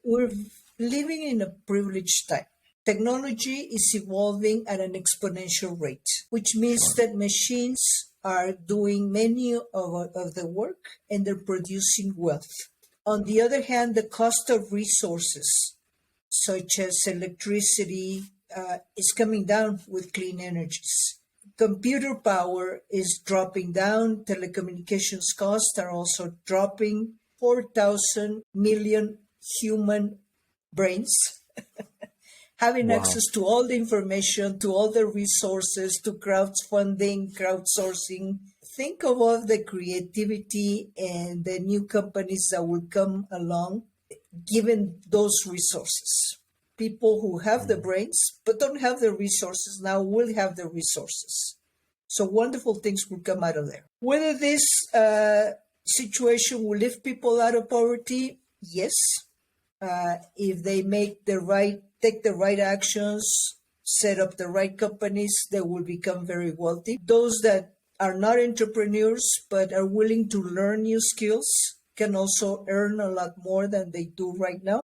We're living in a privileged time. Technology is evolving at an exponential rate, which means that machines are doing many of the work and they're producing wealth. On the other hand, the cost of resources, such as electricity, is coming down with clean energies. Computer power is dropping down. Telecommunications costs are also dropping. 4,000 million human brains having access to all the information, to all the resources, to crowdfunding, crowdsourcing. Think of all the creativity and the new companies that will come along given those resources. People who have the brains but don't have the resources now will have the resources. So wonderful things will come out of there. Whether this situation will lift people out of poverty, yes. If they take the right actions, set up the right companies, they will become very wealthy. Those that are not entrepreneurs but are willing to learn new skills can also earn a lot more than they do right now.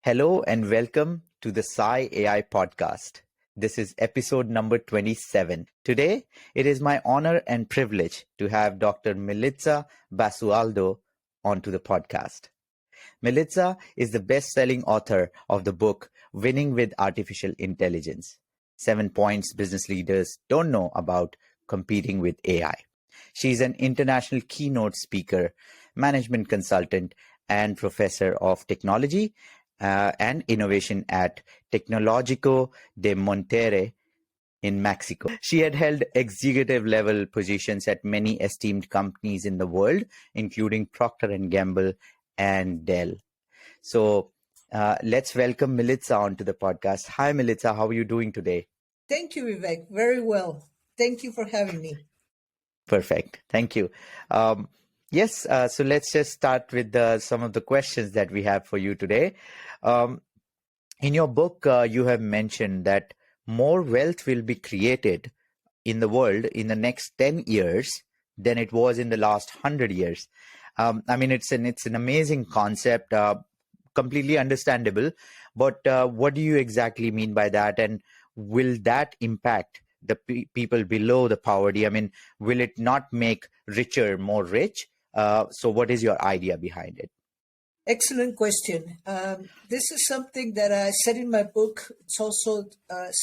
Hello and welcome to the SCI-AI Podcast. This is episode number 27. Today, it is my honor and privilege to have Dr. Militza Basualdo onto the podcast. Militza is the best-selling author of the book Winning with Artificial Intelligence: 7 Points Business Leaders Don't Know About Competing with AI. She is an international keynote speaker, management consultant, and professor of technology and innovation at Tecnologico de Monterrey in Mexico. She had held executive level positions at many esteemed companies in the world, including Proctor and Gamble and Dell. So let's welcome Militza onto the podcast. Hi, Militza. How are you doing today? Thank you, Vivek. Very well. Thank you for having me. Perfect. Thank you. Yes, so let's just start with some of the questions that we have for you today. In your book, you have mentioned that more wealth will be created in the world in the next 10 years than it was in the last 100 years. I mean, it's an amazing concept, completely understandable. But what do you exactly mean by that? And will that impact the people below the poverty? I mean, will it not make richer more rich? So what is your idea behind it? Excellent question. This is something that I said in my book. It's also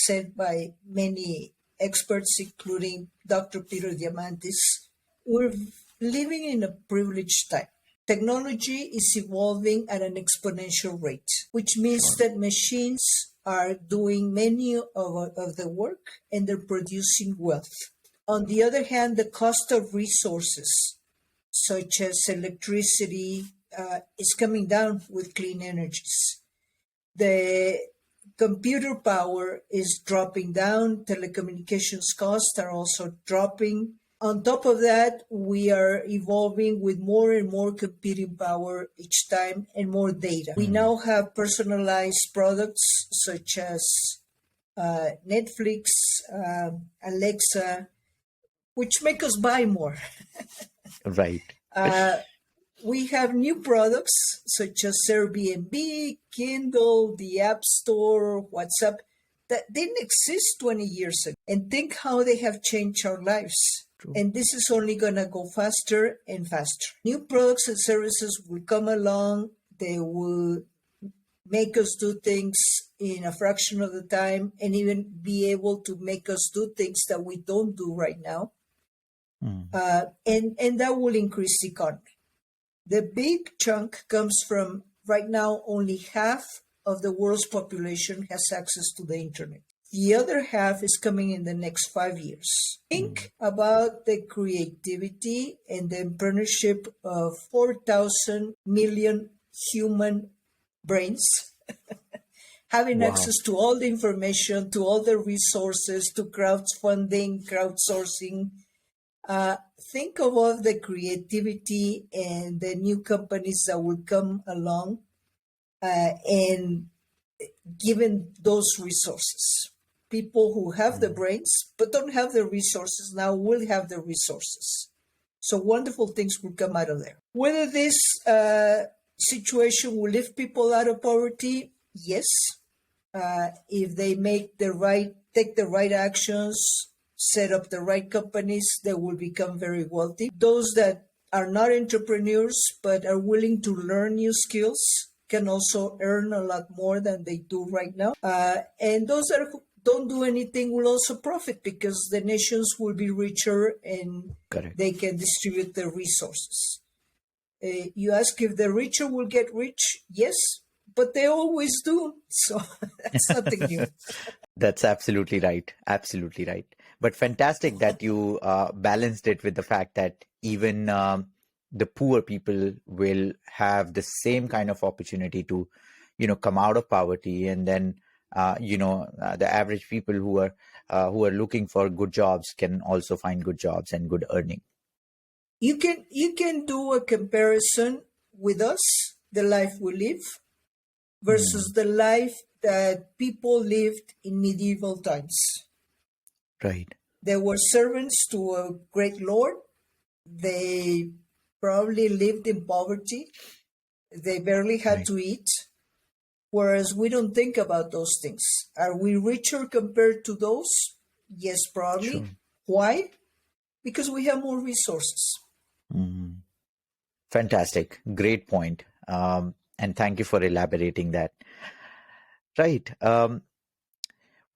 said by many experts, including Dr. Peter Diamandis. We're living in a privileged time. Technology is evolving at an exponential rate, which means that machines are doing many of the work and they're producing wealth. On the other hand, the cost of resources, such as electricity, is coming down with clean energies. The computer power is dropping down. Telecommunications costs are also dropping. On top of that, we are evolving with more and more computing power each time and more data. We now have personalized products such as Netflix, Alexa, which make us buy more. Right. We have new products such as Airbnb, Kindle, the App Store, WhatsApp, that didn't exist 20 years ago. And think how they have changed our lives. True. And this is only going to go faster and faster. New products and services will come along. They will make us do things in a fraction of the time and even be able to make us do things that we don't do right now. And that will increase the economy. The big chunk comes from right now only half of the world's population has access to the internet. The other half is coming in the next 5 years. Think about the creativity and the entrepreneurship of 4,000 million human brains having access to all the information, to all the resources, to crowdfunding, crowdsourcing. Think of all the creativity and the new companies that will come along and given those resources. People who have the brains but don't have the resources now will have the resources. So wonderful things will come out of there. Whether this situation will lift people out of poverty, yes. If they take the right actions, set up the right companies, they will become very wealthy. Those that are not entrepreneurs but are willing to learn new skills can also earn a lot more than they do right now. And those that don't do anything will also profit because the nations will be richer and Correct. they can distribute their resources. You ask if the richer will get rich? Yes, but they always do. So that's nothing new. That's absolutely right. Absolutely right. But fantastic that you balanced it with the fact that even the poor people will have the same kind of opportunity to, come out of poverty, and then, the average people who are looking for good jobs can also find good jobs and good earning. You can do a comparison with us, the life we live, versus the life that people lived in medieval times. Right. They were servants to a great lord. They probably lived in poverty. They barely had to eat. Whereas we don't think about those things. Are we richer compared to those? Yes, probably. Sure. Why? Because we have more resources. Fantastic. Great point. And thank you for elaborating that. Right.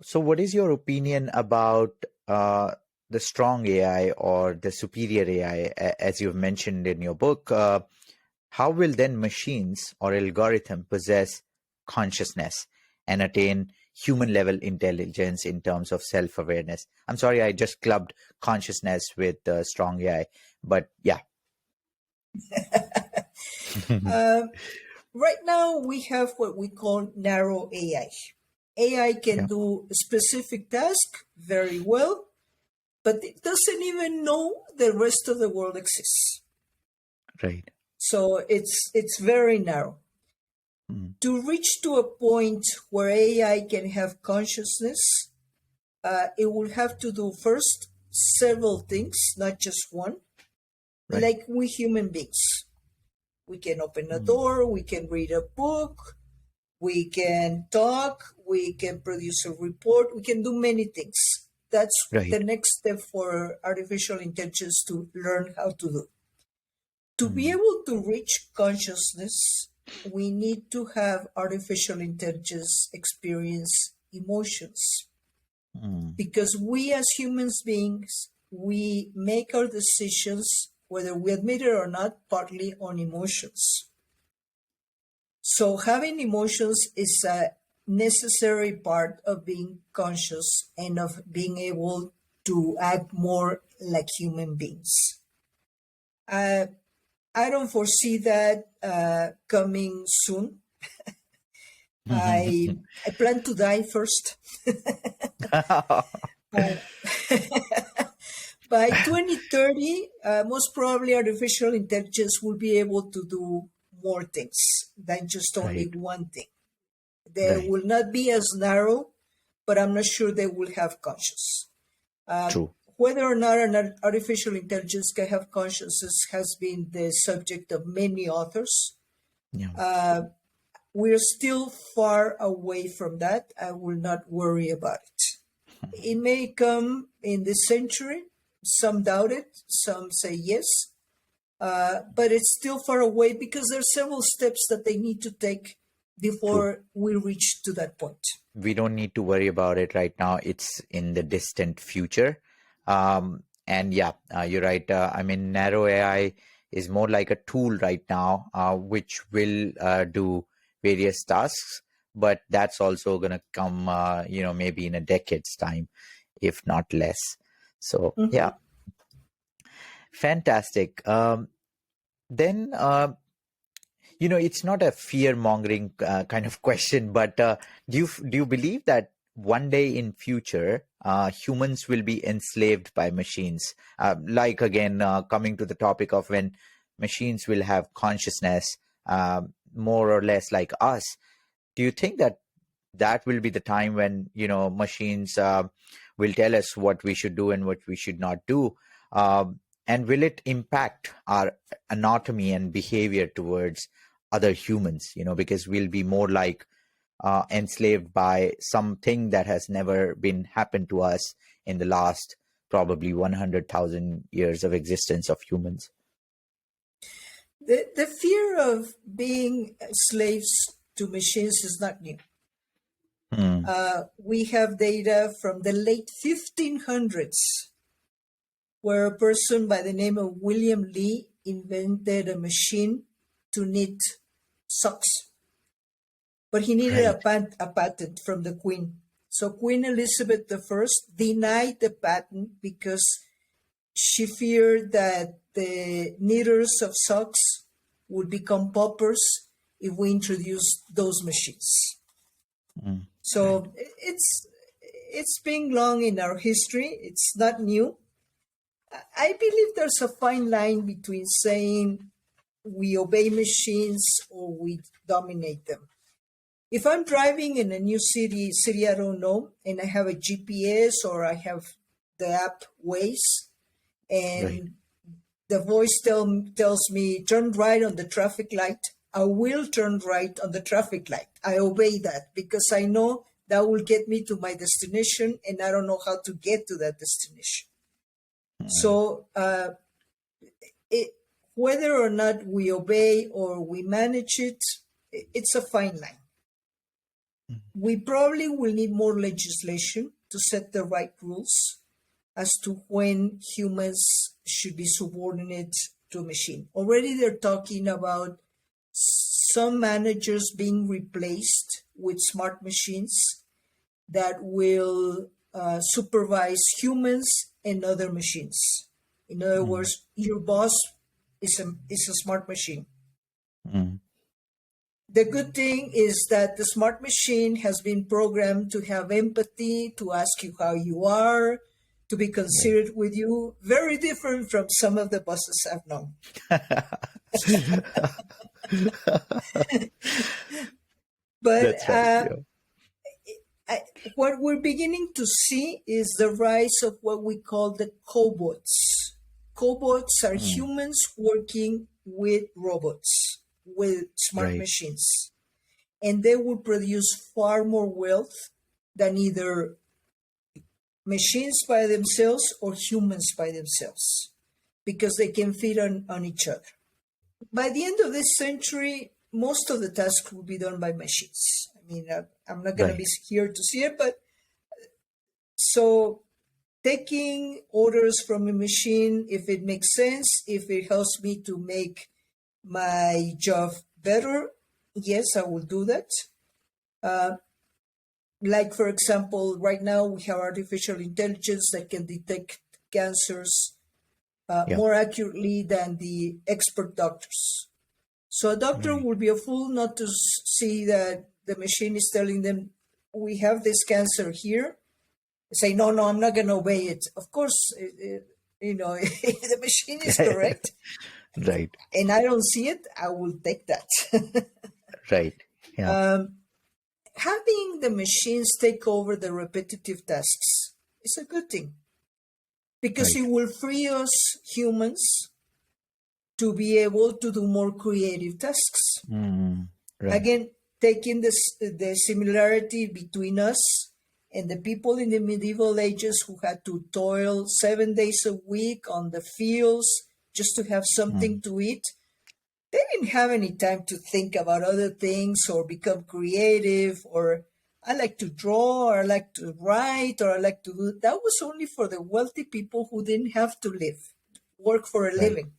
So what is your opinion about the strong AI or the superior AI, as you've mentioned in your book? How will then machines or algorithm possess consciousness and attain human level intelligence in terms of self-awareness? I'm sorry, I just clubbed consciousness with strong AI, but yeah. Right now, we have what we call narrow AI. AI can do a specific task very well, but it doesn't even know the rest of the world exists. Right. So it's very narrow. To reach to a point where AI can have consciousness, it will have to do first several things, not just one, like we human beings. We can open a door, we can read a book, we can talk, we can produce a report, we can do many things. That's the next step for artificial intelligence to learn how to do. To be able to reach consciousness, we need to have artificial intelligence experience emotions. Because we as human beings, we make our decisions, whether we admit it or not, partly on emotions. So having emotions is a necessary part of being conscious and of being able to act more like human beings. I don't foresee that coming soon. I plan to die first. By 2030, most probably artificial intelligence will be able to do more things than just only one thing. They will not be as narrow, but I'm not sure they will have conscious. True. Whether or not an artificial intelligence can have consciousness has been the subject of many authors. We're still far away from that. I will not worry about it. It may come in this century. Some doubt it. Some say yes. But it's still far away because there are several steps that they need to take before we reach to that point. We don't need to worry about it right now. It's in the distant future. And you're right. I mean, narrow AI is more like a tool right now, which will do various tasks, but that's also going to come, maybe in a decade's time, if not less. So, fantastic. Then, it's not a fear-mongering kind of question, but do you believe that one day in future, humans will be enslaved by machines? Like, again, coming to the topic of when machines will have consciousness, more or less like us. Do you think that will be the time when, machines will tell us what we should do and what we should not do? And will it impact our anatomy and behavior towards other humans? Because we'll be more like enslaved by something that has never been happened to us in the last probably 100,000 years of existence of humans. The fear of being slaves to machines is not new. We have data from the late 1500s where a person by the name of William Lee invented a machine to knit socks. But he needed a patent from the Queen. So Queen Elizabeth I denied the patent because she feared that the knitters of socks would become paupers if we introduced those machines. So it's been long in our history. It's not new. I believe there's a fine line between saying we obey machines or we dominate them. If I'm driving in a new city I don't know, and I have a GPS or I have the app Waze, and the voice tells me, turn right on the traffic light, I will turn right on the traffic light. I obey that because I know that will get me to my destination and I don't know how to get to that destination. So whether or not we obey or we manage it, it's a fine line. We probably will need more legislation to set the right rules as to when humans should be subordinate to a machine. Already they're talking about some managers being replaced with smart machines that will supervise humans and other machines. In other words, your boss is a smart machine. The good thing is that the smart machine has been programmed to have empathy, to ask you how you are, to be considerate with you. Very different from some of the bosses I've known. But that's right, what we're beginning to see is the rise of what we call the CoBots. CoBots are humans working with robots, with smart machines. And they will produce far more wealth than either machines by themselves or humans by themselves, because they can feed on each other. By the end of this century, most of the tasks will be done by machines. I mean, I'm not going to be here to see it, but so taking orders from a machine, if it makes sense, if it helps me to make my job better, yes, I will do that. Like, for example, right now we have artificial intelligence that can detect cancers more accurately than the expert doctors. So a doctor would be a fool not to see that the machine is telling them, we have this cancer here. Say, no, I'm not going to obey it. Of course, if the machine is correct, and I don't see it, I will take that. Having the machines take over the repetitive tasks is a good thing, because it will free us humans to be able to do more creative tasks. Again, taking the similarity between us and the people in the medieval ages who had to toil 7 days a week on the fields just to have something to eat. They didn't have any time to think about other things or become creative, or I like to draw, or I like to write, or I like to do. That was only for the wealthy people who didn't have to work for a living.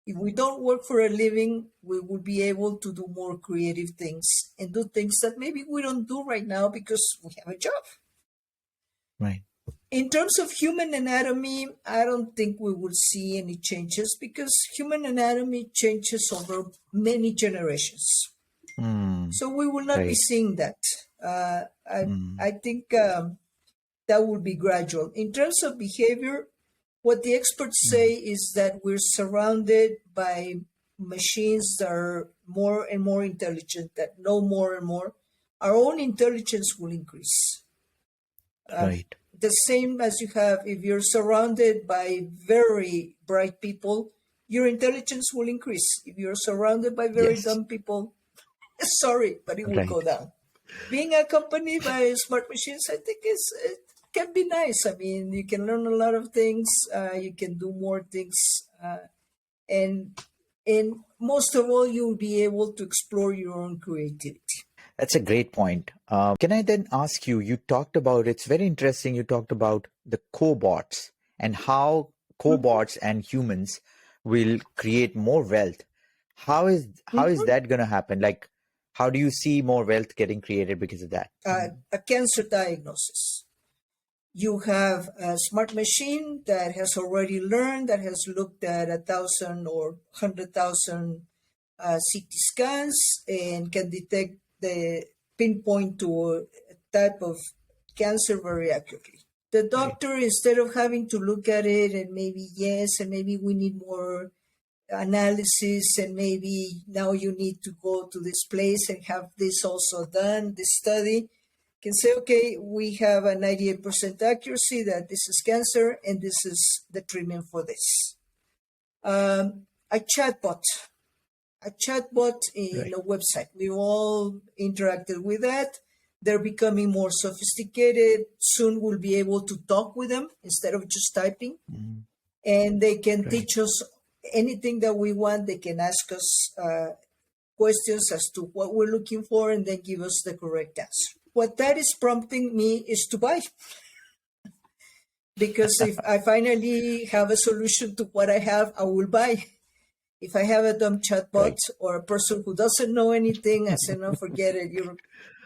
If we don't work for a living, we will be able to do more creative things and do things that maybe we don't do right now because we have a job. In terms of human anatomy, I don't think we will see any changes, because human anatomy changes over many generations. So we will not be seeing that. I think that will be gradual. In terms of behavior, what the experts say is that we're surrounded by machines that are more and more intelligent, that know more and more. Our own intelligence will increase. the same as you have, if you're surrounded by very bright people, your intelligence will increase. If you're surrounded by very Yes. dumb people, sorry, but it will Right. go down. Being accompanied by smart machines, I think it can be nice. I mean, you can learn a lot of things. You can do more things, and most of all, you'll be able to explore your own creativity. That's a great point. Can I then ask you, you talked about, it's very interesting, you talked about the cobots and how Mhm. cobots and humans will create more wealth. How is Mhm. that going to happen? Like, how do you see more wealth getting created because of that? A cancer diagnosis. You have a smart machine that has already learned, that has looked at 1,000 or 100,000 CT scans and can detect the pinpoint to a type of cancer very accurately. The Right. doctor, instead of having to look at it and maybe yes, and maybe we need more analysis, and maybe now you need to go to this place and have this also done, this study, can say, okay, we have a 98% accuracy that this is cancer and this is the treatment for this. A chatbot, in Right. a website. We all interacted with that. They're becoming more sophisticated. Soon we'll be able to talk with them instead of just typing. Mhm. And they can Right. teach us anything that we want. They can ask us questions as to what we're looking for and then give us the correct answer. What that is prompting me is to buy. Because if I finally have a solution to what I have, I will buy. If I have a dumb chatbot Right. or a person who doesn't know anything, I say, no, forget it.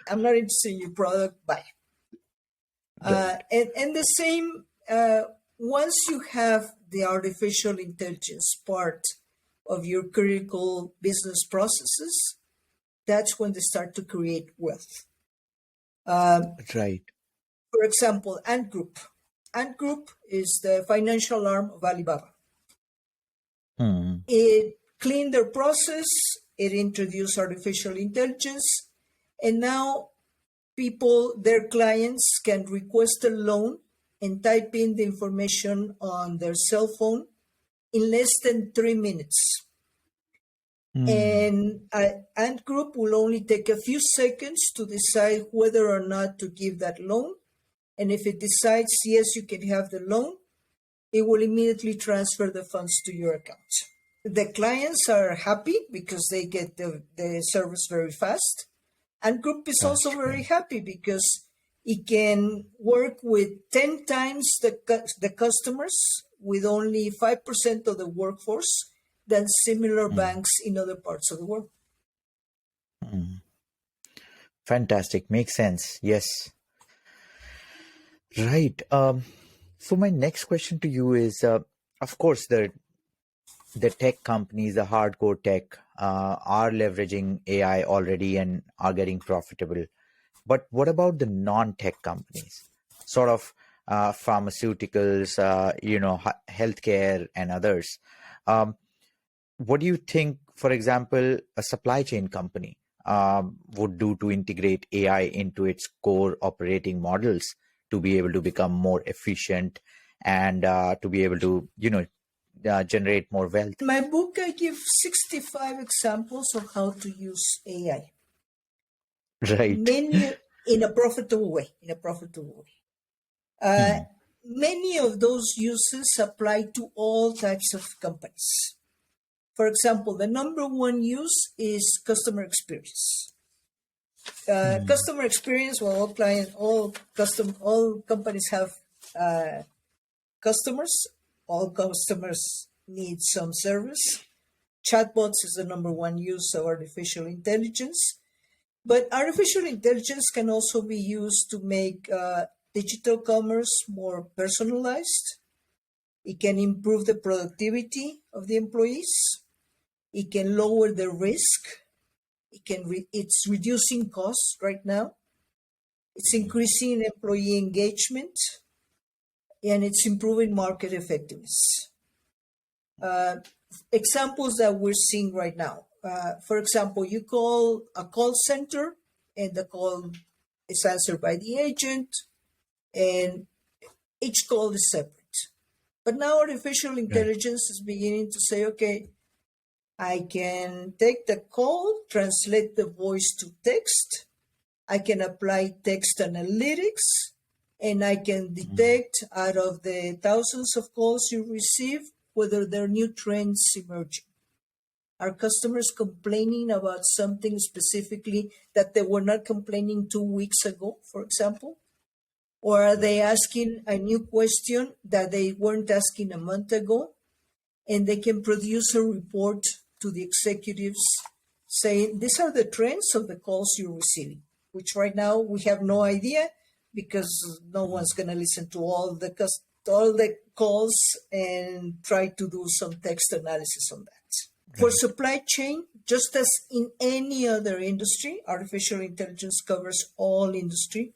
I'm not interested in your product. Buy. Right. And the same, once you have the artificial intelligence part of your critical business processes, that's when they start to create wealth. Right. For example, Ant Group. Ant Group is the financial arm of Alibaba. Hmm. It cleaned their process, it introduced artificial intelligence, and now people, their clients, can request a loan and type in the information on their cell phone in less than 3 minutes. Hmm. And Ant Group will only take a few seconds to decide whether or not to give that loan. And if it decides, yes, you can have the loan, it will immediately transfer the funds to your account. The clients are happy because they get the service very fast. And Group is also Fast. very Right. happy because it can work with 10 times the customers with only 5% of the workforce than similar Hmm. banks in other parts of the world. Hmm. Fantastic. Makes sense. Yes. Right. So my next question to you is, of course, the tech companies, the hardcore tech, are leveraging AI already and are getting profitable. But what about the non-tech companies, sort of pharmaceuticals, healthcare and others? Um, what do you think, for example, a supply chain company would do to integrate AI into its core operating models to be able to become more efficient and to be able to, generate more wealth? In my book, I give 65 examples of how to use AI. Right. Many in a profitable way. Uh, Hmm. Many of those uses apply to all types of companies. For example, the number one use is customer experience. Hmm. Customer experience, well, all companies have customers. All customers need some service. Chatbots is the number one use of artificial intelligence. But artificial intelligence can also be used to make digital commerce more personalized. It can improve the productivity of the employees. It can lower the risk. It's reducing costs right now. It's increasing employee engagement, and it's improving market effectiveness. Uh, Examples that we're seeing right now. For example, you call a call center, and the call is answered by the agent, and each call is separate. But now artificial intelligence is beginning to say, okay, I can take the call, translate the voice to text, I can apply text analytics, and I can detect out of the thousands of calls you receive whether there are new trends emerging. Are customers complaining about something specifically that they were not complaining 2 weeks ago, for example? Or are they asking a new question that they weren't asking a month ago? And they can produce a report to the executives saying, these are the trends of the calls you're receiving, which right now we have no idea because no one's going to listen to all the calls and try to do some text analysis on that. For supply chain, just as in any other industry, artificial intelligence covers all industry.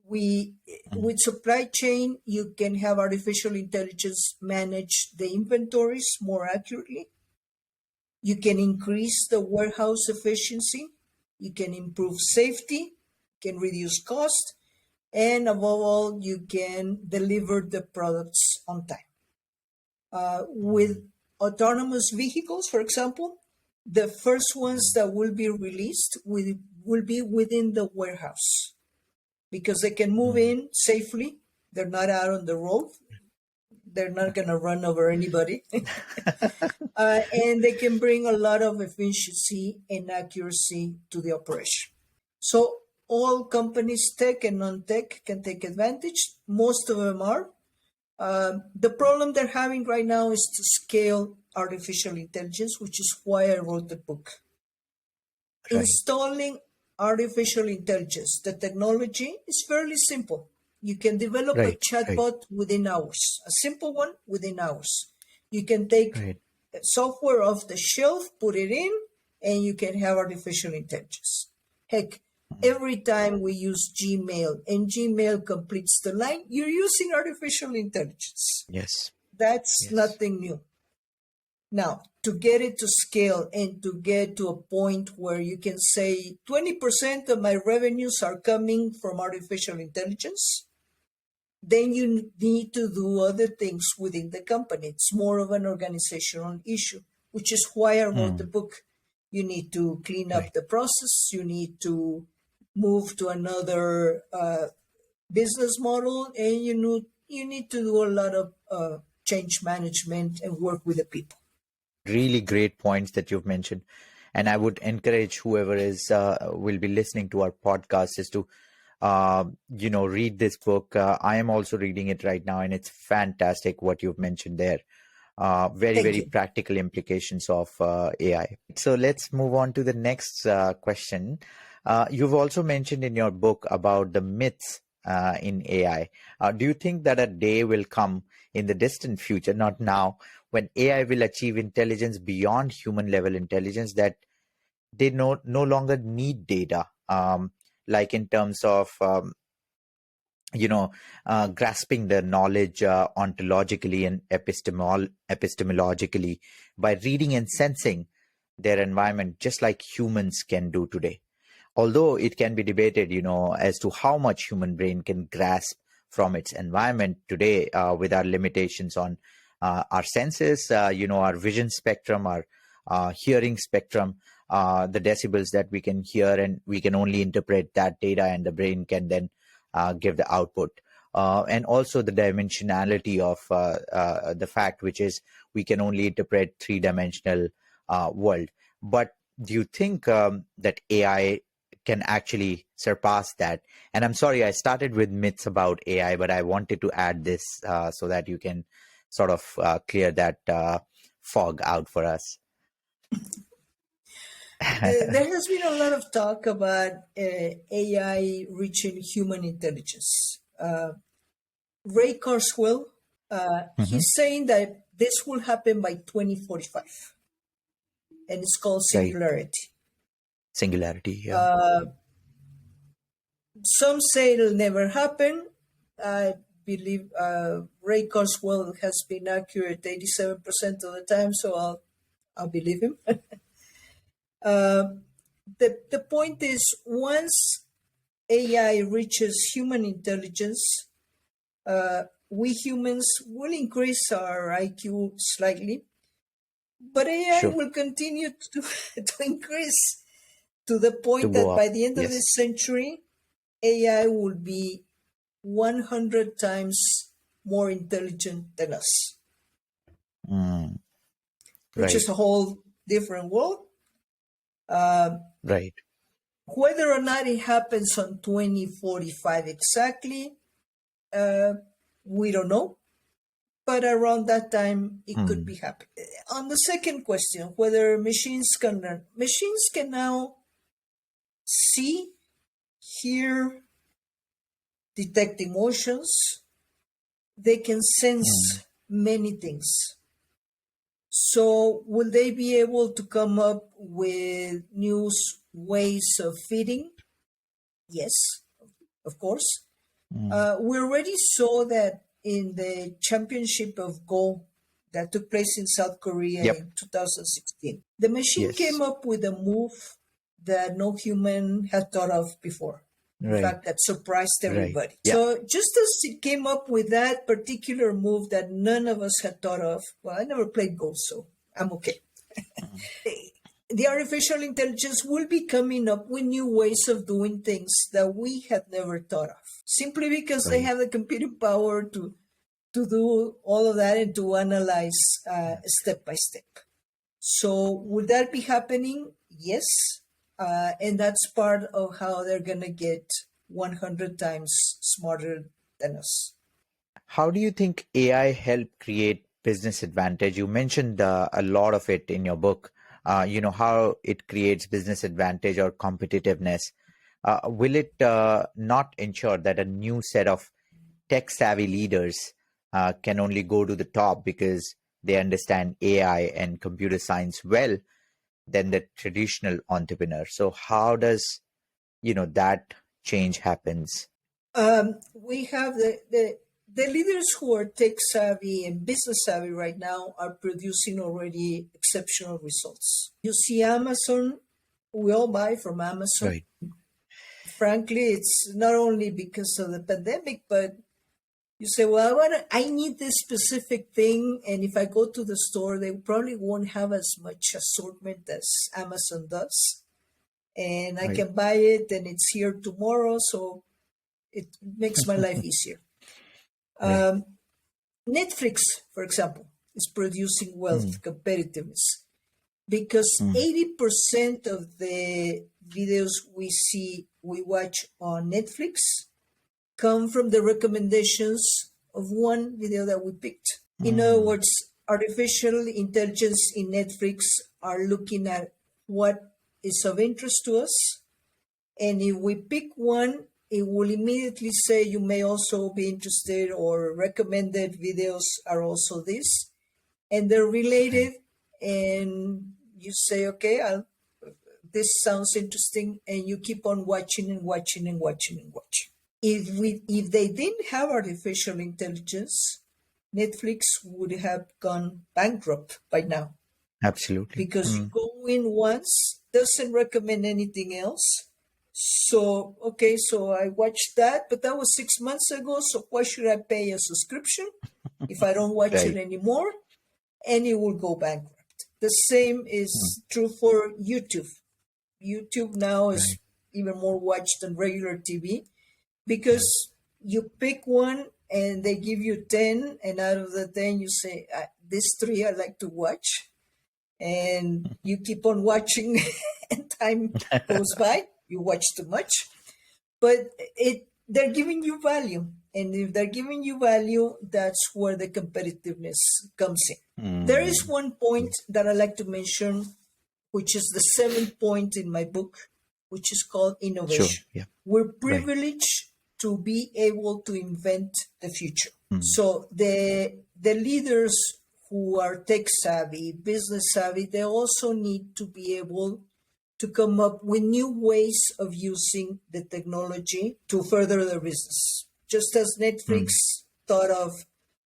With supply chain, you can have artificial intelligence manage the inventories more accurately. You can increase the warehouse efficiency. You can improve safety, can reduce cost, and above all, you can deliver the products on time. With autonomous vehicles, for example, the first ones that will be released will be within the warehouse, because they can move in safely. They're not out on the road. They're not going to run over anybody. And they can bring a lot of efficiency and accuracy to the operation. So all companies, tech and non-tech, can take advantage. Most of them are. The problem they're having right now is to scale artificial intelligence, which is why I wrote the book. Right. Installing artificial intelligence, the technology is fairly simple. You can develop a chatbot within hours, a simple one within hours. You can take software off the shelf, put it in, and you can have artificial intelligence. Heck, every time we use Gmail and Gmail completes the line, you're using artificial intelligence. Yes. That's nothing new. Now, to get it to scale and to get to a point where you can say 20% of my revenues are coming from artificial intelligence, then you need to do other things within the company. It's more of an organizational issue, which is why I wrote the book. You need to clean up the process. You need to move to another business model, and you need to do a lot of change management and work with the people. Really great points that you've mentioned. And I would encourage whoever will be listening to our podcast is to, read this book. I am also reading it right now, and it's fantastic what you've mentioned there. Very practical implications of AI. So let's move on to the next question. You've also mentioned in your book about the myths in AI. Do you think that a day will come in the distant future, not now, when AI will achieve intelligence beyond human level intelligence, that they no longer need data, like in terms of, grasping the knowledge ontologically and epistemologically by reading and sensing their environment, just like humans can do today? Although it can be debated, as to how much human brain can grasp from its environment today with our limitations on our senses, our vision spectrum, our hearing spectrum, the decibels that we can hear, and we can only interpret that data, and the brain can then give the output. And also the dimensionality of the fact, which is we can only interpret three-dimensional world. But do you think that AI can actually surpass that? And I'm sorry, I started with myths about AI, but I wanted to add this so that you can sort of clear that fog out for us. There has been a lot of talk about AI reaching human intelligence. Ray Kurzweil, he's saying that this will happen by 2045, and it's called singularity. Singularity, yeah. Some say it'll never happen. I believe Ray Kurzweil has been accurate 87% of the time, so I'll believe him. The point is, once AI reaches human intelligence, we humans will increase our IQ slightly, but AI Sure. will continue to, to increase to the To point go that up. by the end of Yes. this century, AI will be 100 times more intelligent than us, Mm, which is right. a whole different world. Uh, Right. whether or not it happens on 2045 exactly, uh, we don't know. But around that time, it could be happening. On the second question, whether machines can learn, machines can now see, hear, detect emotions. They can sense many things. So, will they be able to come up with new ways of feeding? Yes, of course. We already saw that in the championship of Go that took place in South Korea Yep. in 2016. The machine Yes. came up with a move that no human had thought of before. In Right. fact, that surprised Right. everybody. Yeah. So just as it came up with that particular move that none of us had thought of, well, I never played Go, so I'm okay. The artificial intelligence will be coming up with new ways of doing things that we had never thought of, simply because they Right. have the computing power to do all of that and to analyze step by step. So would that be happening? Yes. And that's part of how they're going to get 100 times smarter than us. How do you think AI helped create business advantage? You mentioned a lot of it in your book. How it creates business advantage or competitiveness. Will it not ensure that a new set of tech savvy leaders can only go to the top because they understand AI and computer science well than the traditional entrepreneur? So how does that change happens? We have the leaders who are tech savvy and business savvy right now are producing already exceptional results. You see Amazon, we all buy from Amazon. Right. Frankly, it's not only because of the pandemic, but you say, well, I need this specific thing. And if I go to the store, they probably won't have as much assortment as Amazon does. And I Right. can buy it and it's here tomorrow. So it makes my life easier. Right. Netflix, for example, is producing wealth, competitiveness, because 80% of the videos we watch on Netflix come from the recommendations of one video that we picked. In other words, artificial intelligence in Netflix are looking at what is of interest to us. And if we pick one, it will immediately say you may also be interested, or recommended videos are also this. And they're related. And you say, okay, this sounds interesting. And you keep on watching and watching and watching and watching. If they didn't have artificial intelligence, Netflix would have gone bankrupt by now, Absolutely. because you go in once, doesn't recommend anything else. So, okay, so I watched that, but that was 6 months ago. So why should I pay a subscription if I don't watch it Right. anymore? And it will go bankrupt. The same is true for YouTube. YouTube now is even more watched than regular TV, because you pick one and they give you 10, and out of the 10 you say, these 3 I like to watch, and you keep on watching and time goes by, you watch too much. But they're giving you value, and if they're giving you value, that's where the competitiveness comes in. There is one point that I like to mention, which is the 7th point in my book, which is called innovation. Sure. Yeah. We're privileged to be able to invent the future. So the leaders who are tech savvy, business savvy, they also need to be able to come up with new ways of using the technology to further their business. Just as Netflix thought of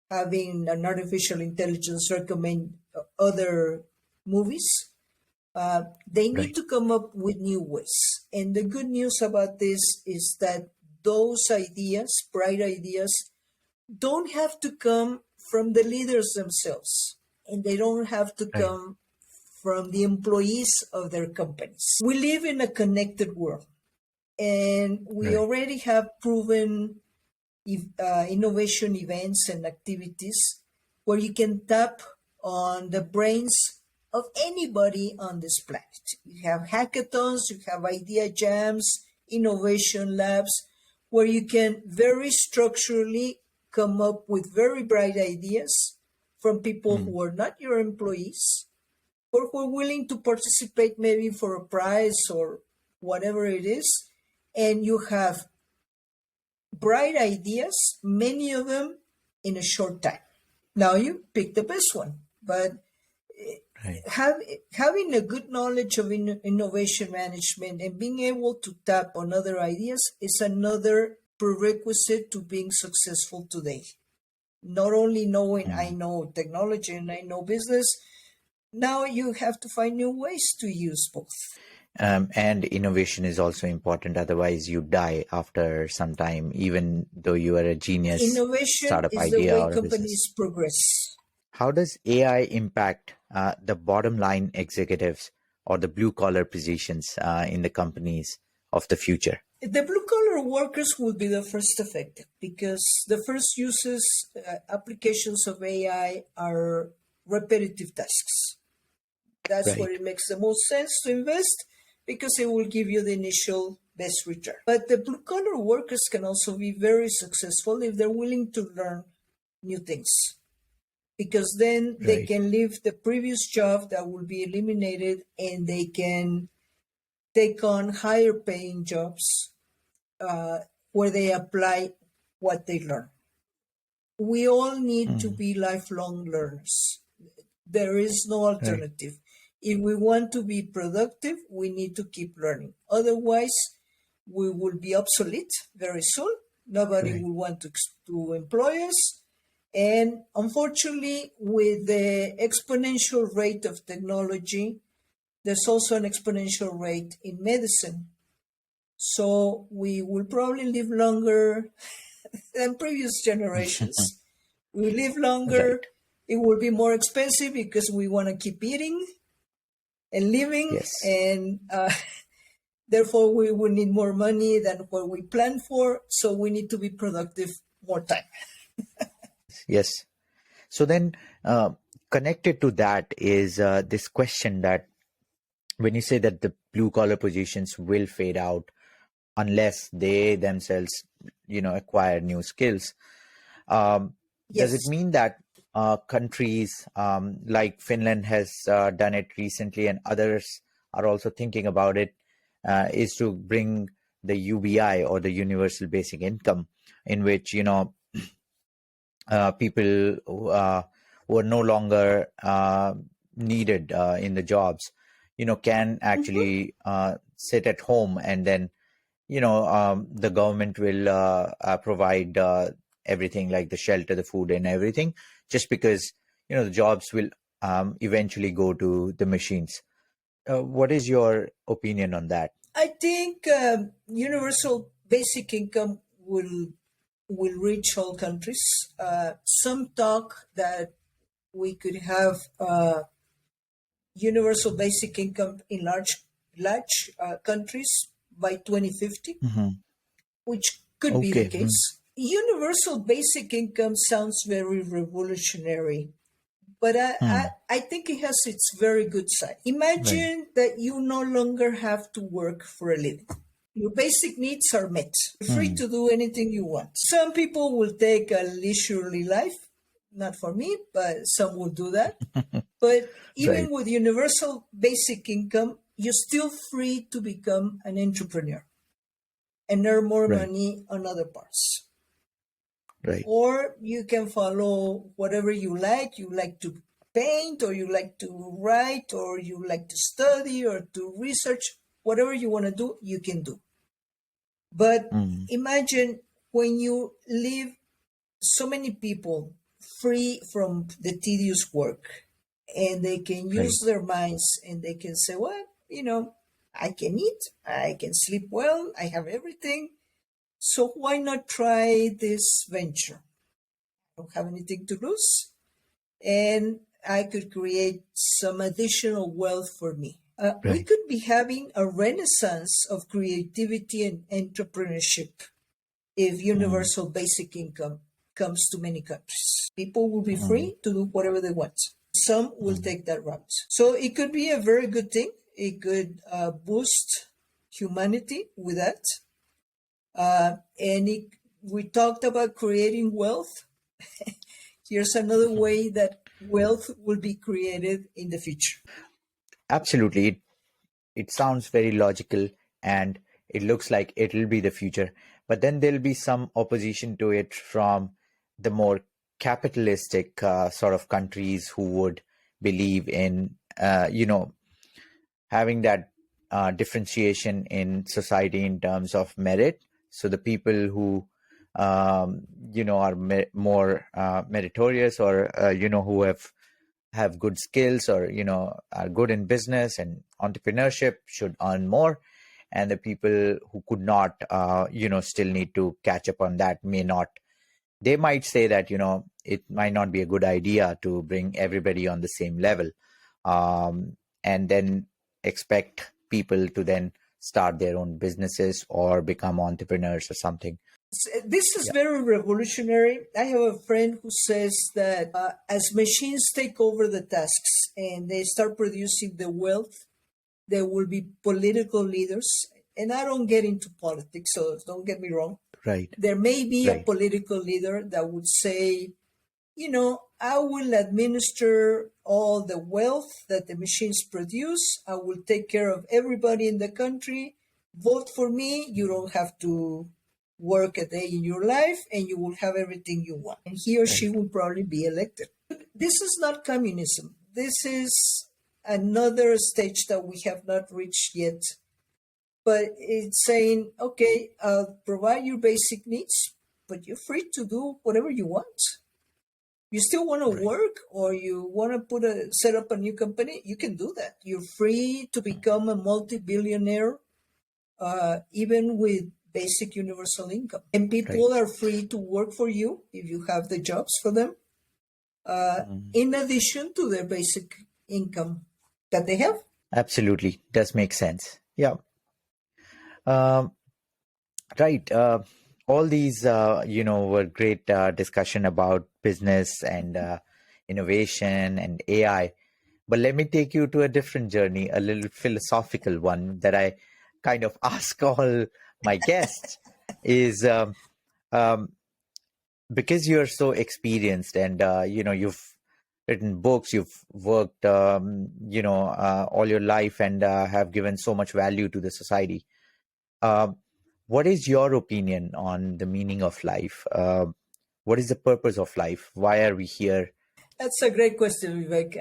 having an artificial intelligence recommend other movies, they need to come up with new ways. And the good news about this is that those ideas, bright ideas, don't have to come from the leaders themselves, and they don't have to Right. come from the employees of their companies. We live in a connected world, and we Right. already have proven innovation events and activities where you can tap on the brains of anybody on this planet. You have hackathons, you have idea jams, innovation labs, where you can very structurally come up with very bright ideas from people who are not your employees or who are willing to participate maybe for a prize or whatever it is. And you have bright ideas, many of them in a short time. Now you pick the best one, but Right. having a good knowledge of innovation management and being able to tap on other ideas is another prerequisite to being successful today. Not only knowing I know technology and I know business, now you have to find new ways to use both. And innovation is also important. Otherwise, you die after some time, even though you are a genius Innovation startup is the idea way or a business. companies progress. How does AI impact the bottom line executives or the blue collar positions in the companies of the future? The blue collar workers will be the first affected because the first applications of AI are repetitive tasks. That's Right. where it makes the most sense to invest because it will give you the initial best return. But the blue collar workers can also be very successful if they're willing to learn new things, because then they Right. can leave the previous job that will be eliminated and they can take on higher paying jobs where they apply what they learn. We all need to be lifelong learners. There is no alternative. If we want to be productive, we need to keep learning. Otherwise, we will be obsolete very soon. Nobody Right. will want to employ us. And unfortunately, with the exponential rate of technology, there's also an exponential rate in medicine. So we will probably live longer than previous generations. We live longer. Right. It will be more expensive because we want to keep eating and living. Yes. And therefore, we will need more money than what we planned for. So we need to be productive more time. Yes. So then, connected to that is this question that when you say that the blue collar positions will fade out unless they themselves, acquire new skills, does it Yes. mean that countries like Finland has done it recently and others are also thinking about it, is to bring the UBI or the universal basic income, in which, people who are no longer needed in the jobs, can actually sit at home, and then, the government will provide everything like the shelter, the food and everything, just because, the jobs will eventually go to the machines. What is your opinion on that? I think universal basic income will reach all countries. Some talk that we could have universal basic income in large countries by 2050, which could be the Okay. case. Universal basic income sounds very revolutionary, but I think it has its very good side. Imagine that you no longer have to work for a living. Your basic needs are met. You're free to do anything you want. Some people will take a leisurely life. Not for me, but some will do that. But even Right. with universal basic income, you're still free to become an entrepreneur and earn more Right. money on other parts. Right. Or you can follow whatever you like. You like to paint, or you like to write, or you like to study or to research. Whatever you want to do, you can do. But imagine when you leave so many people free from the tedious work, and they can use their minds and they can say, well, I can eat, I can sleep well, I have everything. So why not try this venture? don't have anything to lose, and I could create some additional wealth for me. We Right. could be having a renaissance of creativity and entrepreneurship if universal basic income comes to many countries. People will be free to do whatever they want. Some will take that route. So it could be a very good thing. It could boost humanity with that. We talked about creating wealth. Here's another way that wealth will be created in the future. Absolutely. It sounds very logical and it looks like it'll be the future. But then there'll be some opposition to it from the more capitalistic sort of countries who would believe in, having that differentiation in society in terms of merit. So the people who, are more meritorious or, who have good skills or, are good in business and entrepreneurship should earn more. And the people who could not, still need to catch up on that may not. They might say that, it might not be a good idea to bring everybody on the same level, and then expect people to then start their own businesses or become entrepreneurs or something. This is very revolutionary. I have a friend who says that as machines take over the tasks and they start producing the wealth, there will be political leaders. And I don't get into politics, so don't get me wrong. Right. There may be a Right. political leader that would say, I will administer all the wealth that the machines produce. I will take care of everybody in the country. Vote for me. You don't have to work a day in your life and you will have everything you want. And he or she will probably be elected. This is not communism. This is another stage that we have not reached yet. But it's saying, okay, I'll provide your basic needs, but you're free to do whatever you want. You still want to work or you want to set up a new company, you can do that. You're free to become a multi-billionaire, even with basic universal income. And people are free to work for you if you have the jobs for them, in addition to their basic income that they have. Absolutely. Does make sense. Yeah. Right. All these, were great discussion about business and innovation and AI. But let me take you to a different journey, a little philosophical one that I kind of ask all my guests is because you're so experienced and, you've written books, you've worked, all your life and have given so much value to the society. What is your opinion on the meaning of life? What is the purpose of life? Why are we here? That's a great question, Vivek.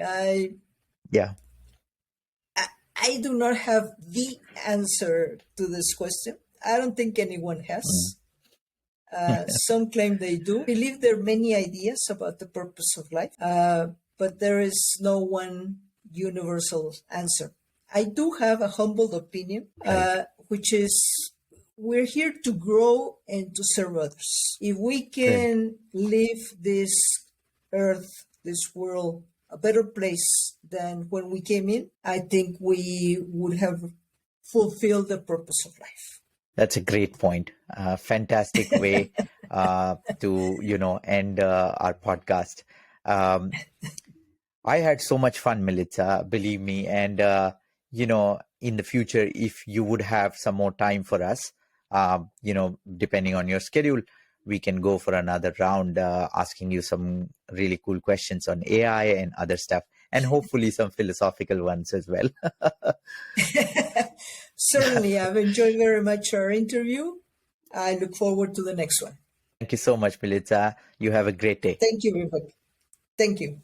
I do not have the answer to this question. I don't think anyone has. Some claim they do. I believe there are many ideas about the purpose of life, but there is no one universal answer. I do have a humble opinion, which is we're here to grow and to serve others. If we can leave this earth, this world, a better place than when we came in, I think we would have fulfilled the purpose of life. That's a great point. Fantastic way to, end our podcast. I had so much fun, Militza, believe me. And, in the future, if you would have some more time for us, depending on your schedule, we can go for another round asking you some really cool questions on AI and other stuff, and hopefully some philosophical ones as well. Certainly, I've enjoyed very much our interview. I look forward to the next one. Thank you so much, Militza. You have a great day. Thank you, Vivek. Thank you.